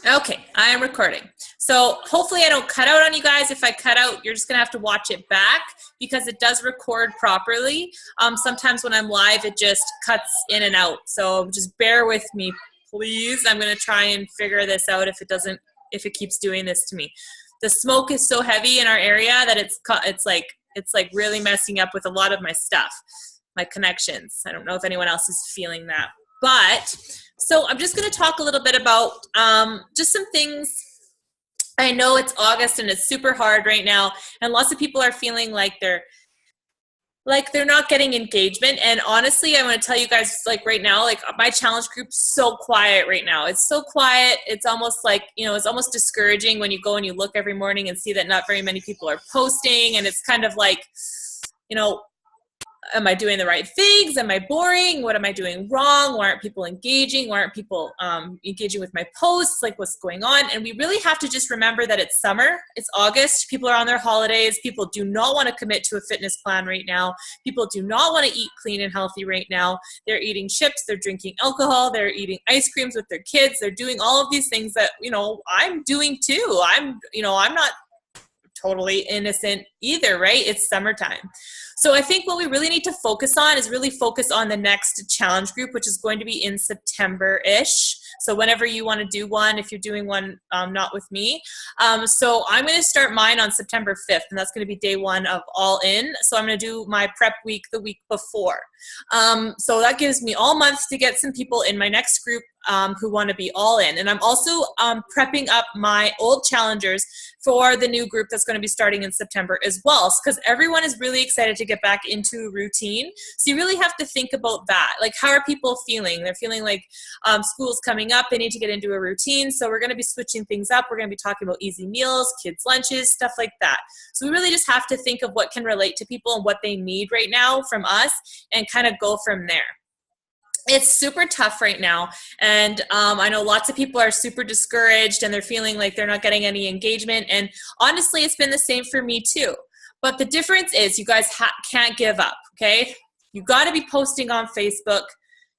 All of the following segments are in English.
Okay, I am recording. So hopefully I don't cut out on you guys. If I cut out, you're just gonna have to watch it back because it does record properly. Sometimes when I'm live, it just cuts in and out. So just bear with me, please. I'm gonna try and figure this out if it keeps doing this to me. The smoke is so heavy in our area that it's like really messing up with a lot of my stuff, my connections. I don't know if anyone else is feeling that, but so I'm just going to talk a little bit about just some things. I know it's August and it's super hard right now, and lots of people are feeling like they're not getting engagement. And honestly, I want to tell you guys, like right now, like my challenge group's so quiet right now. It's so quiet. It's almost like, it's almost discouraging when you go and you look every morning and see that not very many people are posting. And it's kind of like, am I doing the right things? Am I boring? What am I doing wrong? Why aren't people engaging? Why aren't people engaging with my posts? Like, what's going on? And we really have to just remember that it's summer. It's August. People are on their holidays. People do not want to commit to a fitness plan right now. People do not want to eat clean and healthy right now. They're eating chips. They're drinking alcohol. They're eating ice creams with their kids. They're doing all of these things that, I'm doing too. I'm not totally innocent either, right? It's summertime. So I think what we really need to focus on is really focus on the next challenge group, which is going to be in September-ish. So whenever you want to do one, if you're doing one not with me. So I'm going to start mine on September 5th, and that's going to be day one of All In. So I'm going to do my prep week the week before. So that gives me all month to get some people in my next group who want to be all in. And I'm also prepping up my old challengers for the new group that's going to be starting in September as well, because everyone is really excited to get back into routine. So you really have to think about that. Like, how are people feeling? They're feeling like school's coming up. They need to get into a routine. So we're going to be switching things up. We're going to be talking about easy meals, kids' lunches, stuff like that. So we really just have to think of what can relate to people and what they need right now from us and kind of go from there. It's super tough right now, and I know lots of people are super discouraged and they're feeling like they're not getting any engagement, and honestly it's been the same for me too. But the difference is you guys can't give up, okay? You got to be posting on Facebook.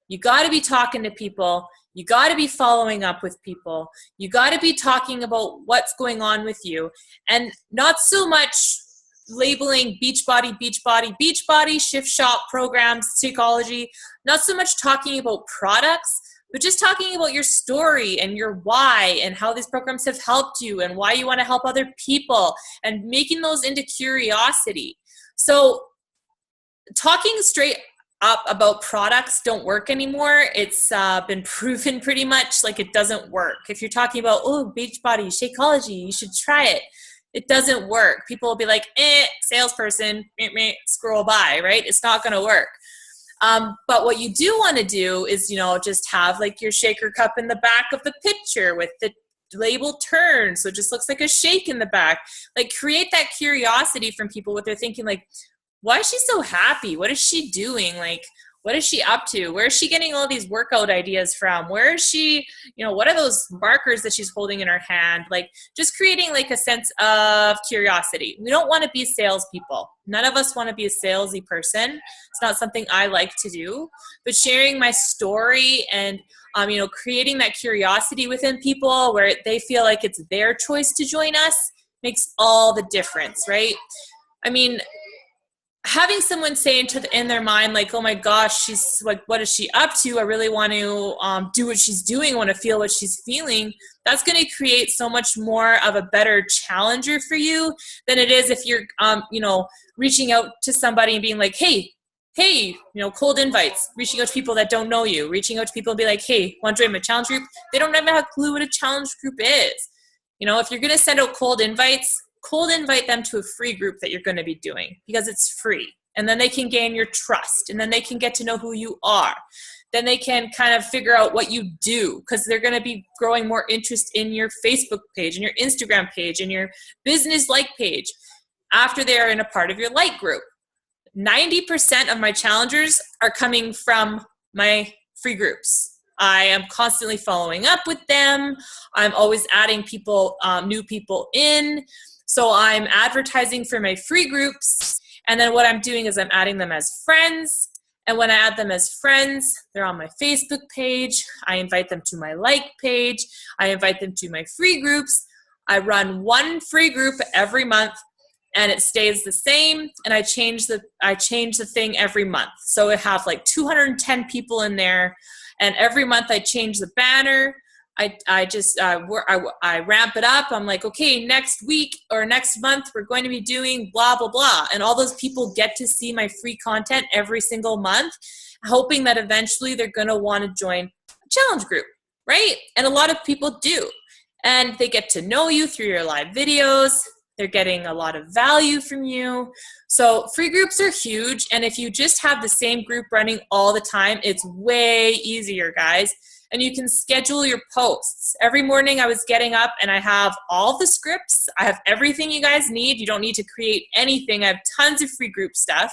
You got to be talking to people. You got to be following up with people. You got to be talking about what's going on with you, and not so much labeling Beachbody, shift shop programs, Shakeology, not so much talking about products, but just talking about your story and your why and how these programs have helped you and why you want to help other people and making those into curiosity. So talking straight up about products don't work anymore. It's been proven pretty much like it doesn't work. If you're talking about, Beachbody, Shakeology, you should try it. It doesn't work. People will be like, salesperson, scroll by, right? It's not going to work. But what you do want to do is, just have like your shaker cup in the back of the picture with the label turned. So it just looks like a shake in the back. Like, create that curiosity from people, what they're thinking, like, why is she so happy? What is she doing? Like, what is she up to? Where is she getting all these workout ideas from? Where is she, what are those markers that she's holding in her hand? Like, just creating like a sense of curiosity. We don't want to be salespeople. None of us want to be a salesy person. It's not something I like to do, but sharing my story and, creating that curiosity within people where they feel like it's their choice to join us makes all the difference, right? I mean, having someone say in their mind, like, oh my gosh, she's like, what is she up to? I really want to do what she's doing. I want to feel what she's feeling. That's going to create so much more of a better challenger for you than it is if you're, reaching out to somebody and being like, hey, cold invites, reaching out to people that don't know you, reaching out to people and be like, hey, want to join my challenge group? They don't even have a clue what a challenge group is. If you're going to send out cold invite them to a free group that you're going to be doing because it's free. And then they can gain your trust, and then they can get to know who you are. Then they can kind of figure out what you do, because they're going to be growing more interest in your Facebook page and your Instagram page and your business like page after they are in a part of your like group. 90% of my challengers are coming from my free groups. I am constantly following up with them. I'm always adding people, new people in. So I'm advertising for my free groups. And then what I'm doing is I'm adding them as friends. And when I add them as friends, they're on my Facebook page. I invite them to my like page. I invite them to my free groups. I run one free group every month, and it stays the same. And I change the thing every month. So I have like 210 people in there, and every month I change the banner. I ramp it up. I'm like, okay, next week or next month, we're going to be doing blah, blah, blah. And all those people get to see my free content every single month, hoping that eventually they're going to want to join a challenge group, right? And a lot of people do. And they get to know you through your live videos. They're getting a lot of value from you. So free groups are huge. And if you just have the same group running all the time, it's way easier, guys. And you can schedule your posts. Every morning I was getting up and I have all the scripts. I have everything you guys need. You don't need to create anything. I have tons of free group stuff.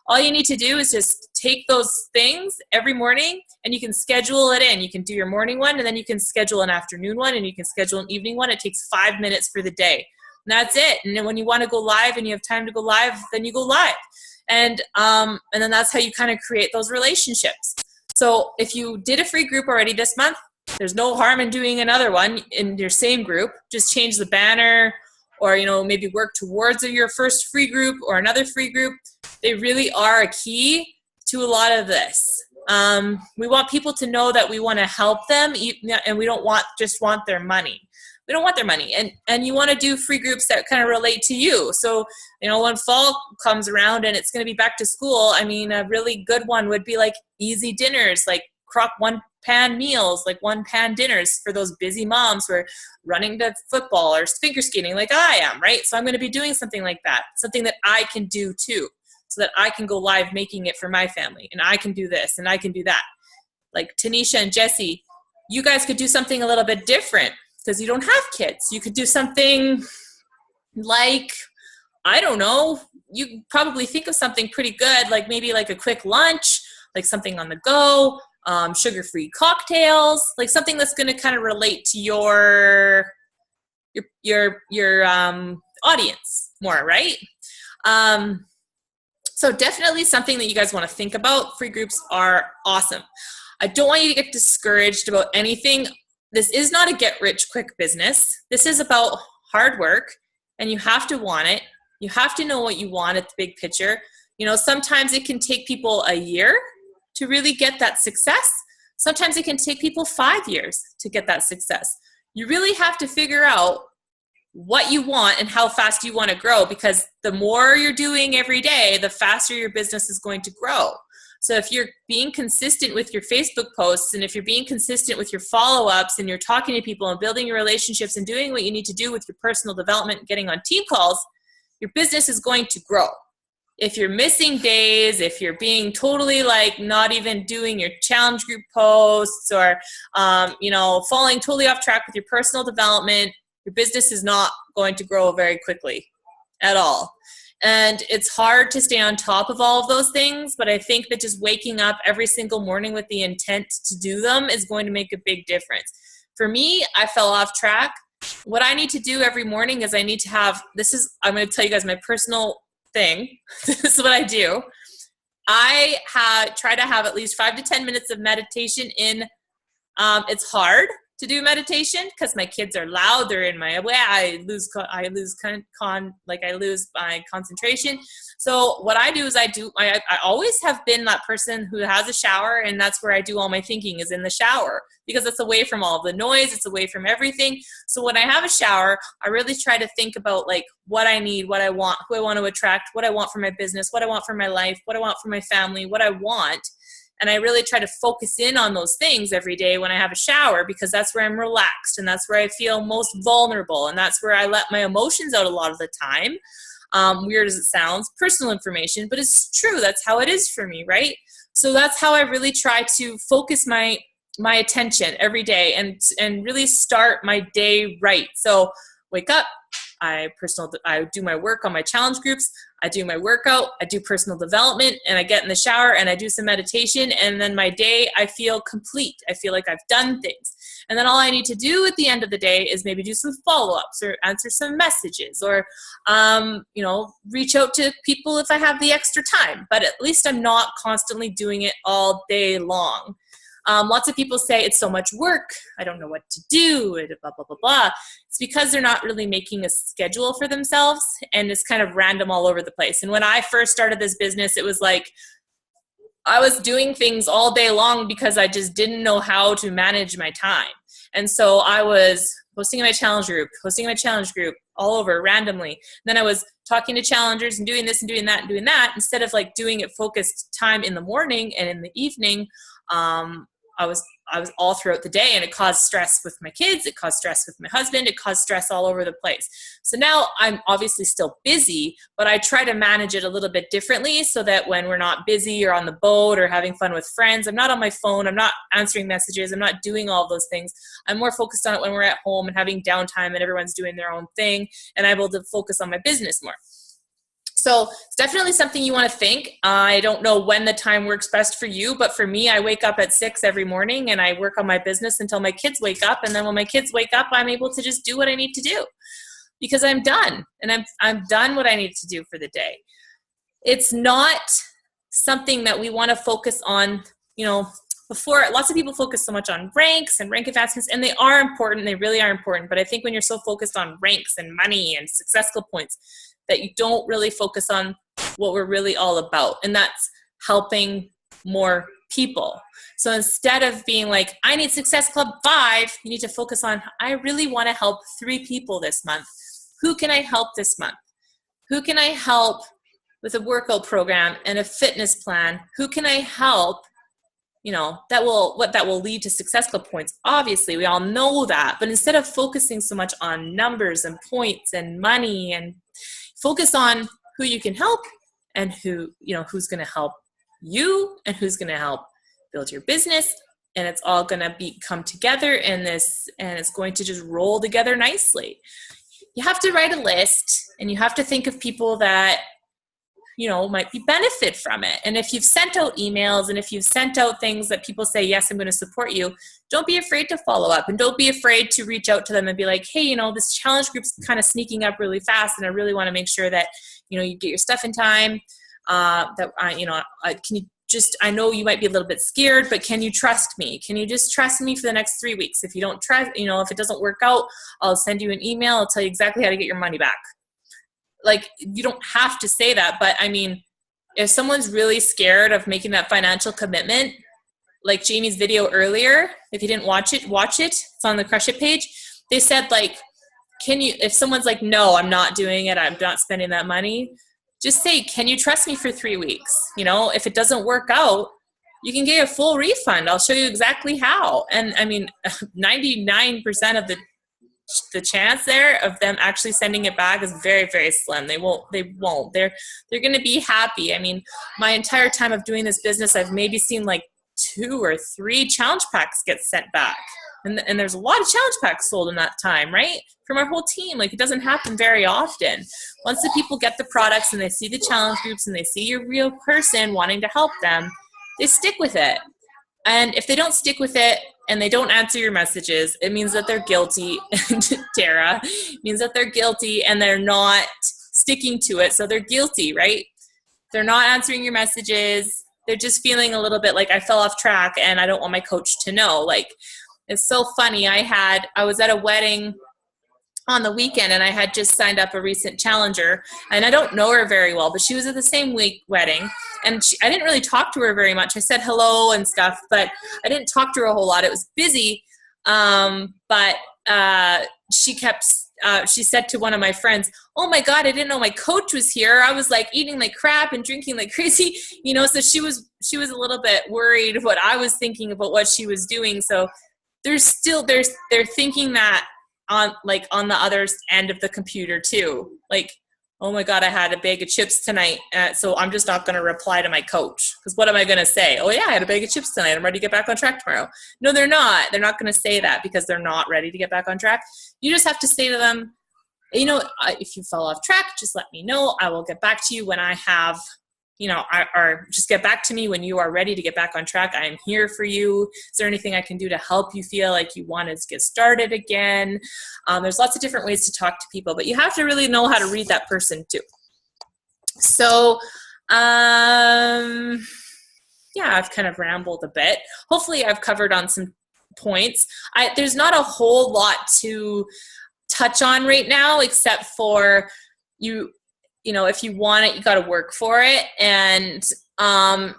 All you need to do is just take those things every morning and you can schedule it in. You can do your morning one, and then you can schedule an afternoon one, and you can schedule an evening one. It takes 5 minutes for the day. And that's it. And then when you want to go live and you have time to go live, then you go live. And then that's how you kind of create those relationships. So if you did a free group already this month, there's no harm in doing another one in your same group. Just change the banner, or maybe work towards your first free group or another free group. They really are a key to a lot of this. We want people to know that we want to help them, and we don't just want their money. We don't want their money. And you want to do free groups that kind of relate to you. So, when fall comes around and it's going to be back to school, a really good one would be like easy dinners, like one-pan meals, like one-pan dinners for those busy moms who are running to football or figure skating like I am, right? So I'm going to be doing something like that, something that I can do too, so that I can go live making it for my family, and I can do this and I can do that. Like Tanisha and Jesse, you guys could do something a little bit different because you don't have kids. You could do something like, I don't know, you probably think of something pretty good, like maybe like a quick lunch, like something on the go, sugar-free cocktails, like something that's going to kind of relate to your audience more, right? So definitely something that you guys want to think about. Free groups are awesome. I don't want you to get discouraged about anything. This is not a get-rich-quick business. This is about hard work, and you have to want it. You have to know what you want at the big picture. Sometimes it can take people a year to really get that success. Sometimes it can take people 5 years to get that success. You really have to figure out what you want and how fast you want to grow, because the more you're doing every day, the faster your business is going to grow. So if you're being consistent with your Facebook posts, and if you're being consistent with your follow-ups, and you're talking to people and building your relationships and doing what you need to do with your personal development, getting on team calls, your business is going to grow. If you're missing days, if you're being totally like not even doing your challenge group posts, or falling totally off track with your personal development, your business is not going to grow very quickly at all. And it's hard to stay on top of all of those things, but I think that just waking up every single morning with the intent to do them is going to make a big difference. For me, I fell off track. What I need to do every morning is I'm going to tell you guys my personal thing. This is what I do. I try to have at least 5 to 10 minutes of meditation in. It's hard to do meditation because my kids are loud, they're in my way, I lose my concentration. So what I do is I always have been that person who has a shower, and that's where I do all my thinking, is in the shower, because it's away from all the noise, it's away from everything. So when I have a shower, I really try to think about like what I need, what I want, who I want to attract, what I want for my business, what I want for my life, what I want for my family, what I want. And I really try to focus in on those things every day when I have a shower, because that's where I'm relaxed, and that's where I feel most vulnerable, and that's where I let my emotions out a lot of the time. Weird as it sounds, personal information, but it's true. That's how it is for me, right? So that's how I really try to focus my attention every day and really start my day right. So wake up, I do my work on my challenge groups, I do my workout, I do personal development, and I get in the shower and I do some meditation, and then my day, I feel complete. I feel like I've done things. And then all I need to do at the end of the day is maybe do some follow-ups or answer some messages or, you know, reach out to people if I have the extra time. But at least I'm not constantly doing it all day long. Lots of people say it's so much work, I don't know what to do, blah, blah, blah, blah. It's because they're not really making a schedule for themselves, and it's kind of random all over the place. And when I first started this business, it was like I was doing things all day long because I just didn't know how to manage my time. And so I was posting in my challenge group all over randomly. Then I was talking to challengers and doing this and doing that and doing that, instead of like doing it focused time in the morning and in the evening. I was all throughout the day, and it caused stress with my kids. It caused stress with my husband. It caused stress all over the place. So now I'm obviously still busy, but I try to manage it a little bit differently so that when we're not busy or on the boat or having fun with friends, I'm not on my phone. I'm not answering messages. I'm not doing all those things. I'm more focused on it when we're at home and having downtime and everyone's doing their own thing, and I'm able to focus on my business more. So it's definitely something you want to think. I don't know when the time works best for you, but for me, I wake up at 6 every morning and I work on my business until my kids wake up. And then when my kids wake up, I'm able to just do what I need to do because I'm done, and I'm done what I need to do for the day. It's not something that we want to focus on, you know. Before, lots of people focus so much on ranks and rank advancements, and they are important. They really are important. But I think when you're so focused on ranks and money and successful points, that you don't really focus on what we're really all about, and that's helping more people. So instead of being like, I need Success Club 5, you need to focus on, I really want to help 3 people this month. Who can I help this month? Who can I help with a workout program and a fitness plan? Who can I help? You know, that will lead to Success Club points. Obviously, we all know that. But instead of focusing so much on numbers and points and money, and focus on who you can help and who's going to help you and who's going to help build your business. And it's all going to come together in this, and it's going to just roll together nicely. You have to write a list, and you have to think of people that might be benefit from it. And if you've sent out emails and if you've sent out things that people say, yes, I'm going to support you, don't be afraid to follow up, and don't be afraid to reach out to them and be like, hey, this challenge group's kind of sneaking up really fast, and I really want to make sure that, you get your stuff in time. I know you might be a little bit scared, but can you trust me? Can you just trust me for the next 3 weeks? If you don't trust, if it doesn't work out, I'll send you an email. I'll tell you exactly how to get your money back. Like, you don't have to say that, but I mean, if someone's really scared of making that financial commitment, like Jamie's video earlier, if you didn't watch it, it's on the Crush It page. They said, like, if someone's like, no, I'm not doing it, I'm not spending that money, just say, can you trust me for 3 weeks? If it doesn't work out, you can get a full refund. I'll show you exactly how. And I mean, 99% of the chance there of them actually sending it back is very, very slim. They won't. They're going to be happy. I mean, my entire time of doing this business, I've maybe seen like 2 or 3 challenge packs get sent back. And there's a lot of challenge packs sold in that time, right? From our whole team. Like, it doesn't happen very often. Once the people get the products and they see the challenge groups and they see your real person wanting to help them, they stick with it. And if they don't stick with it and they don't answer your messages, it means that they're guilty, Tara. It means that they're guilty and they're not sticking to it. So they're guilty, right? They're not answering your messages. They're just feeling a little bit like, I fell off track and I don't want my coach to know. Like, it's so funny. I was at a wedding on the weekend, and I had just signed up a recent challenger, and I don't know her very well, but she was at the same wedding, and I didn't really talk to her very much. I said hello and stuff, but I didn't talk to her a whole lot. It was busy, but she said to one of my friends, oh my God, I didn't know my coach was here. I was like eating like crap and drinking like crazy, so she was a little bit worried what I was thinking about what she was doing. So they're thinking that on the other end of the computer too. Like, oh my God, I had a bag of chips tonight, so I'm just not going to reply to my coach, because what am I going to say? Oh yeah, I had a bag of chips tonight, I'm ready to get back on track tomorrow. No, they're not. They're not going to say that because they're not ready to get back on track. You just have to say to them, if you fell off track, just let me know. I will get back to you when I have, or just get back to me when you are ready to get back on track. I am here for you. Is there anything I can do to help you feel like you want to get started again? There's lots of different ways to talk to people, but you have to really know how to read that person too. So, yeah, I've kind of rambled a bit. Hopefully I've covered on some points. There's not a whole lot to touch on right now, except for if you want it, you got to work for it. And I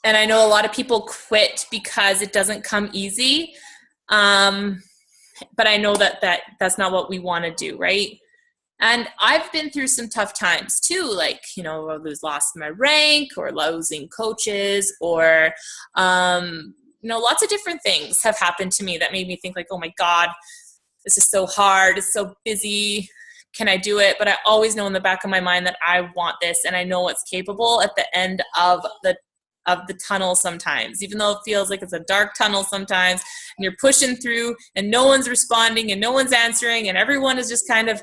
know a lot of people quit because it doesn't come easy. But I know that's not what we want to do, right? And I've been through some tough times too, like, lost my rank or losing coaches or, lots of different things have happened to me that made me think like, oh my God, this is so hard. It's so busy. Can I do it? But I always know in the back of my mind that I want this, and I know what's capable at the end of the tunnel sometimes, even though it feels like it's a dark tunnel sometimes, and you're pushing through and no one's responding and no one's answering and everyone is just kind of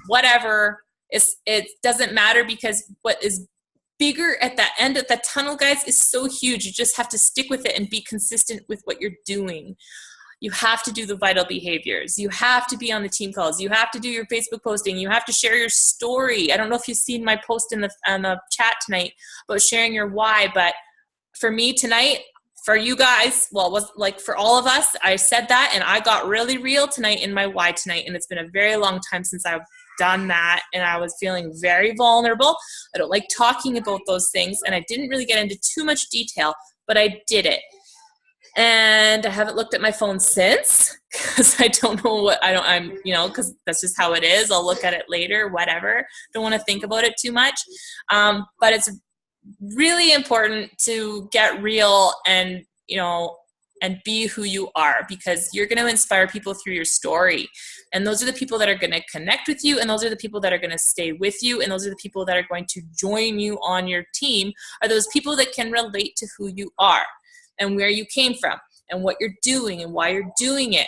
whatever. It doesn't matter, because what is bigger at that end of the tunnel, guys, is so huge. You just have to stick with it and be consistent with what you're doing. You have to do the vital behaviors. You have to be on the team calls. You have to do your Facebook posting. You have to share your story. I don't know if you've seen my post on the chat tonight about sharing your why, but for me tonight, for you guys, well, it was like for all of us, I said that and I got really real tonight in my why tonight. And it's been a very long time since I've done that. And I was feeling very vulnerable. I don't like talking about those things. And I didn't really get into too much detail, but I did it. And I haven't looked at my phone since, because I don't know because that's just how it is. I'll look at it later, whatever. Don't want to think about it too much. But it's really important to get real and be who you are, because you're going to inspire people through your story. And those are the people that are going to connect with you. And those are the people that are going to stay with you. And those are the people that are going to join you on your team, are those people that can relate to who you are and where you came from and what you're doing and why you're doing it.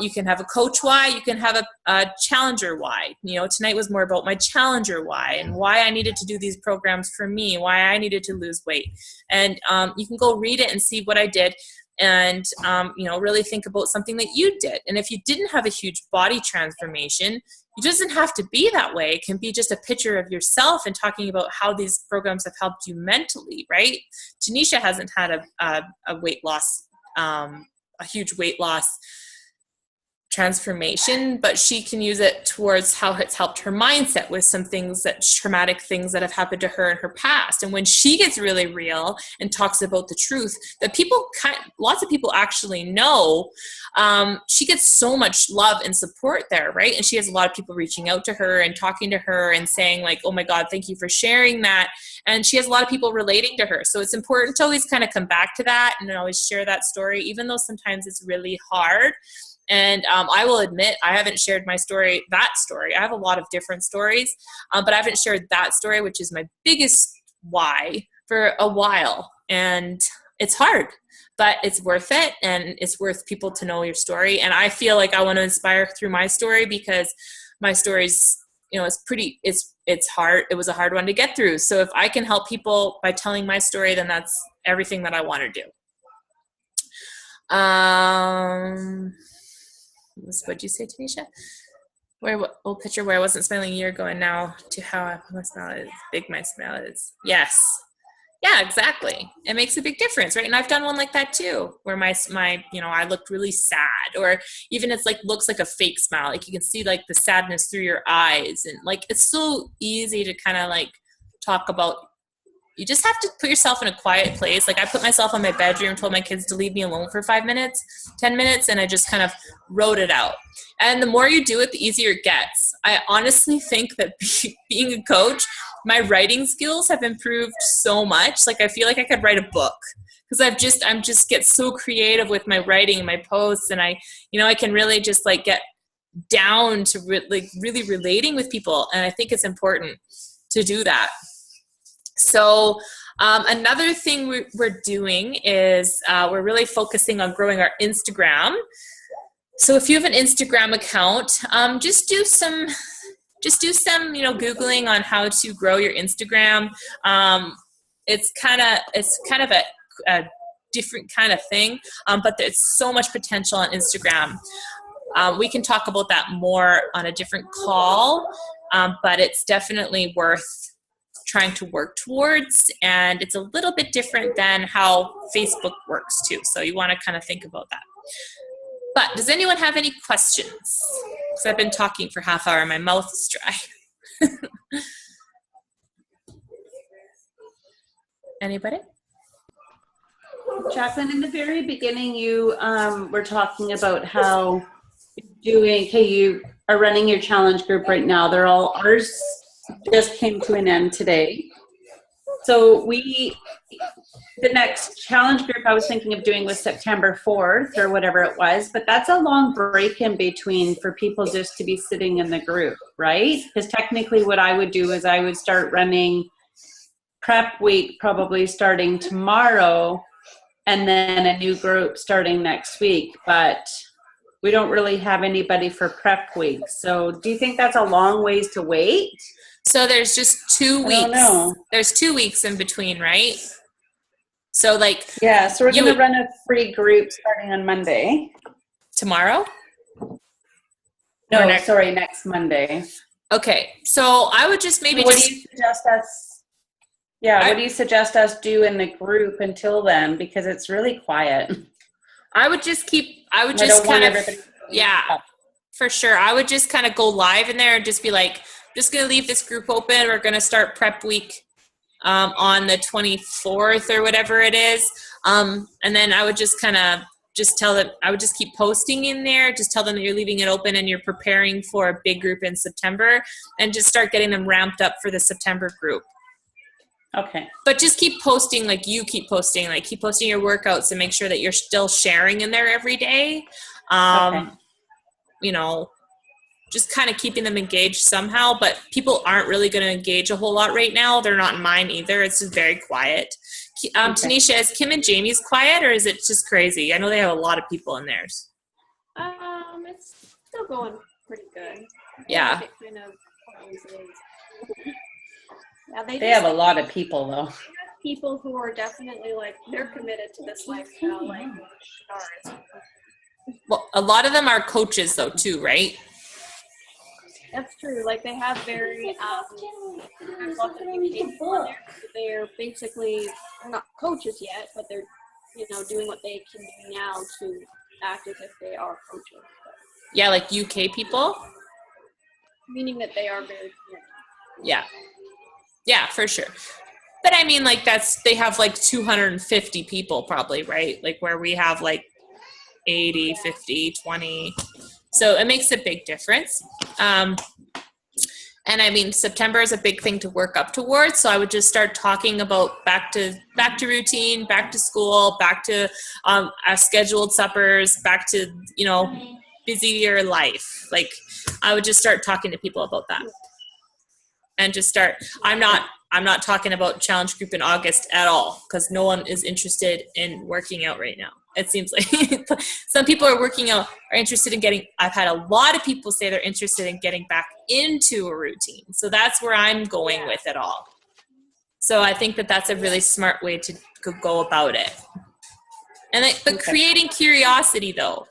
You can have a coach why, you can have a challenger why. Tonight was more about my challenger why and why I needed to do these programs for me, why I needed to lose weight. And you can go read it and see what I did, and really think about something that you did. And if you didn't have a huge body transformation, it doesn't have to be that way. It can be just a picture of yourself and talking about how these programs have helped you mentally, right? Tanisha hasn't had a weight loss, a huge weight loss transformation, but she can use it towards how it's helped her mindset with some things, traumatic things that have happened to her in her past. And when she gets really real and talks about the truth that lots of people actually know, she gets so much love and support there, right? And she has a lot of people reaching out to her and talking to her and saying like, oh my God, thank you for sharing that. And she has a lot of people relating to her. So it's important to always kind of come back to that and always share that story, even though sometimes it's really hard. And I will admit, I haven't shared that story. I have a lot of different stories, but I haven't shared that story, which is my biggest why, for a while. And it's hard, but it's worth it. And it's worth people to know your story. And I feel like I want to inspire through my story, because my story's, it's hard. It was a hard one to get through. So if I can help people by telling my story, then that's everything that I want to do. What'd you say, Tanisha? Old picture where I wasn't smiling a year ago, and now to how my smile is big. My smile is. Yes. Yeah, exactly. It makes a big difference, right? And I've done one like that too, where my I looked really sad, or even it's like looks like a fake smile. Like you can see like the sadness through your eyes, and like it's so easy to kind of like talk about. You just have to put yourself in a quiet place. Like I put myself in my bedroom, told my kids to leave me alone for 5 minutes, 10 minutes, and I just kind of wrote it out. And the more you do it, the easier it gets. I honestly think that being a coach, my writing skills have improved so much. Like I feel like I could write a book, because I'm just get so creative with my writing and my posts, and I can really just like get down to really relating with people. And I think it's important to do that. So another thing we're doing is we're really focusing on growing our Instagram. So if you have an Instagram account, just do some just do some, Googling on how to grow your Instagram. It's kind of a different kind of thing, but there's so much potential on Instagram. We can talk about that more on a different call, but it's definitely worth trying to work towards, and it's a little bit different than how Facebook works too. So you want to kind of think about that. But does anyone have any questions? Because I've been talking for half hour and my mouth is dry. Anybody? Jacqueline, in the very beginning, you were talking about how you are running your challenge group right now. Ours just came to an end today. So the next challenge group I was thinking of doing was September 4th or whatever it was, but that's a long break in between for people just to be sitting in the group, right? Because technically what I would do is I would start running prep week probably starting tomorrow, and then a new group starting next week, but we don't really have anybody for prep week. So do you think that's a long ways to wait? So there's just 2 weeks. I don't know. There's 2 weeks in between, right? So so we're going to run a free group starting on Monday. Tomorrow? No, next Monday. Okay, so I would just maybe what do you suggest us? Yeah, what do you suggest us do in the group until then? Because it's really quiet. I would just for sure. I would just kind of go live in there and just be like, just going to leave this group open. We're going to start prep week on the 24th or whatever it is. And then I would just kind of tell them, I would just keep posting in there, just tell them that you're leaving it open and you're preparing for a big group in September, and just start getting them ramped up for the September group. Okay. But just keep posting keep posting your workouts and make sure that you're still sharing in there every day. Okay. Just kind of keeping them engaged somehow, but people aren't really going to engage a whole lot right now. They're not in mine either. It's just very quiet. Okay. Tanisha, is Kim and Jamie's quiet, or is it just crazy? I know they have a lot of people in theirs. It's still going pretty good. Yeah. It kind of always is. Yeah, they have a lot of people though. People who are definitely they're committed to this lifestyle, ours. Well, a lot of them are coaches though too, right? That's true. They have very there's lots of new people in there. They're basically not coaches yet, but they're doing what they can do now to act as if they are coaches. Yeah, like UK people. Meaning that they are very committed. Yeah, for sure. But I mean, they have 250 people probably, right? Where we have 80, 50, 20. So it makes a big difference. And I mean, September is a big thing to work up towards. So I would just start talking about back to routine, back to school, back to scheduled suppers, back to, busier life. I would just start talking to people about that. And just start, I'm not talking about challenge group in August at all, because no one is interested in working out right now. It seems like some people are interested in I've had a lot of people say they're interested in getting back into a routine. So that's where I'm going with it all. So I think that that's a really smart way to go about it. And but creating curiosity though,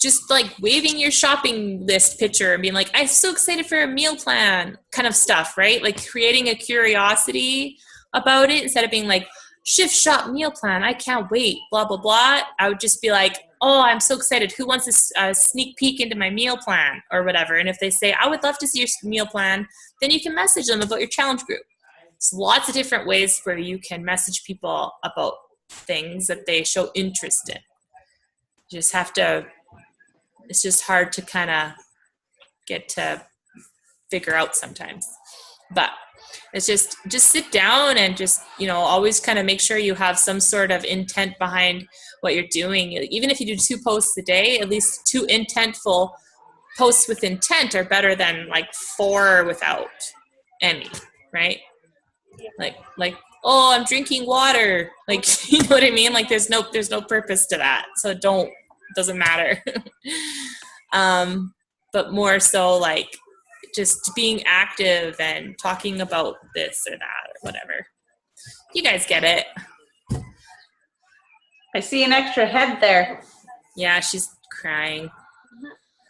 just waving your shopping list picture and being I'm so excited for a meal plan kind of stuff, right? Creating a curiosity about it instead of being shift shop meal plan, I can't wait, blah, blah, blah. I would just be oh, I'm so excited. Who wants a sneak peek into my meal plan or whatever? And if they say, I would love to see your meal plan, then you can message them about your challenge group. There's lots of different ways where you can message people about things that they show interest in. You just have to, it's just hard to kind of get to figure out sometimes. But it's just sit down and just, always kind of make sure you have some sort of intent behind what you're doing. Even if you do 2 posts a day, at least 2 intentful posts with intent are better than 4 without any, right? Oh, I'm drinking water. You know what I mean? There's no purpose to that. So doesn't matter. But more so just being active and talking about this or that or whatever. You guys get it. I see an extra head there. Yeah, she's crying.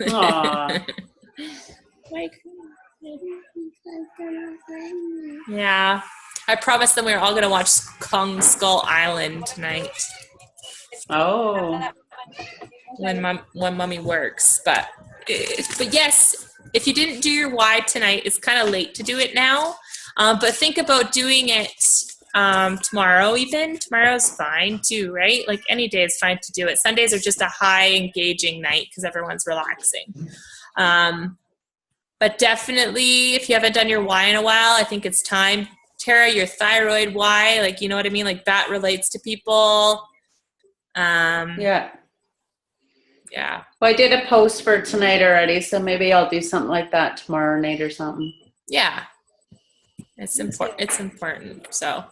Aww. Yeah. I promised them we were all going to watch Kong Skull Island tonight Oh. when mommy works. But yes, if you didn't do your why tonight, it's kind of late to do it now. But think about doing it tomorrow even. Tomorrow's fine too, right? Like any day is fine to do it. Sundays are just a high engaging night because everyone's relaxing. But definitely if you haven't done your why in a while, I think it's time. Tara, your thyroid why, like, you know what I mean? Like that relates to people. Yeah. Yeah. Well, I did a post for tonight already, so maybe I'll do something like that tomorrow night or something. Yeah. It's important. It's important. So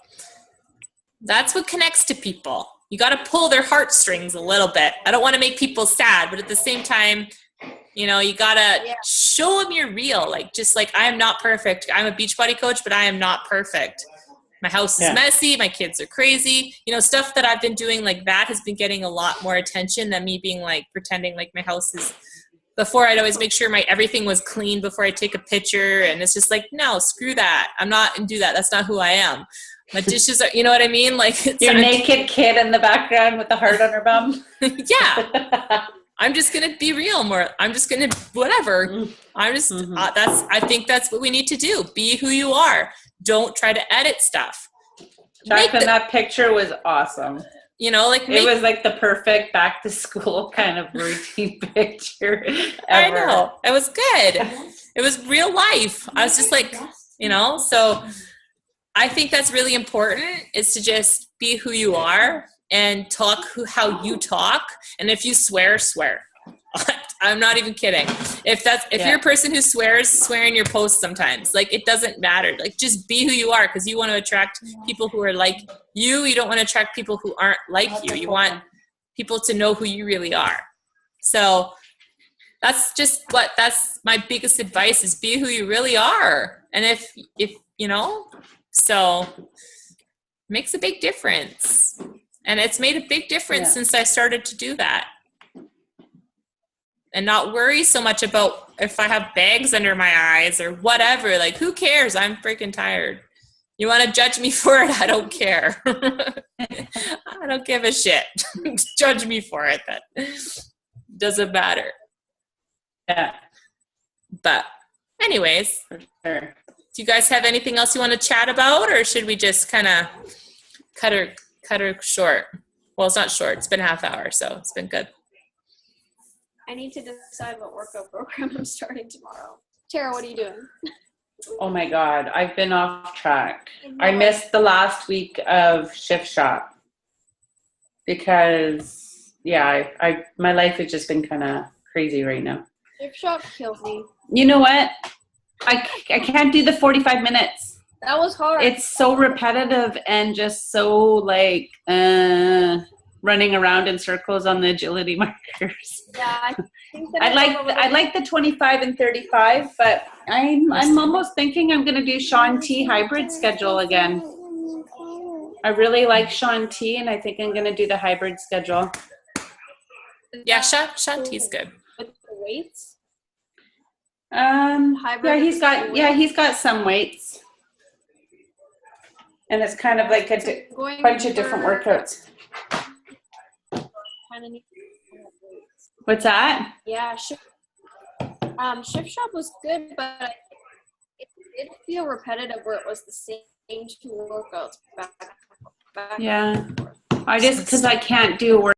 that's what connects to people. You got to pull their heartstrings a little bit. I don't want to make people sad, but at the same time, you know, you got to show them you're real. Like, just like, I am not perfect. I'm a Beachbody coach, but I am not perfect. My house is messy. My kids are crazy. You know, stuff that I've been doing like that has been getting a lot more attention than me being like pretending like my house is. Before, I'd always make sure my everything was clean before I take a picture. And it's just like, no, screw that. I'm not going to do that. That's not who I am. My dishes are, you know what I mean? Like, your naked kid in the background with the heart on her bum. Yeah. I'm just going to be real more. I'm just going to, whatever. I'm just, I think that's what we need to do. Be who you are. Don't try to edit stuff. Jacqueline, that picture was awesome. You know, like it was like the perfect back to school kind of routine picture ever. I know. It was good. It was real life. I was just like, you know, so I think that's really important is to just be who you are and talk how you talk. And if you swear, swear. I'm not even kidding. If you're a person who swear in your posts sometimes, like it doesn't matter. Like just be who you are because you want to attract people who are like you. You don't want to attract people who aren't like you. You want people to know who you really are. So that's my biggest advice is be who you really are. And if you know, so it makes a big difference. And it's made a big difference since I started to do that. And not worry so much about if I have bags under my eyes or whatever. Like, who cares? I'm freaking tired. You want to judge me for it? I don't care. I don't give a shit. Judge me for it. That doesn't matter. Yeah. But anyways, for sure. Do you guys have anything else you want to chat about, or should we just kind of cut her short? Well, it's not short. It's been a half hour, so it's been good. I need to decide what workout program I'm starting tomorrow. Tara, what are you doing? Oh my God, I've been off track. I missed the last week of Shift Shop because, I my life has just been kind of crazy right now. Shift Shop kills me. You know what? I can't do the 45 minutes. That was hard. It's so repetitive and just so like running around in circles on the agility markers. Yeah, I think that I like the 25 and 35, but I'm almost thinking I'm going to do Shaun T hybrid schedule again. I really like Shaun T, and I think I'm going to do the hybrid schedule. Yeah, Shaun T's good. With the weights? He's got some weights. And it's kind of like a bunch of different workouts. What's that? Yeah, Shift Shop was good, but it did feel repetitive where it was the same two workouts back. Yeah, I just because I can't do a workout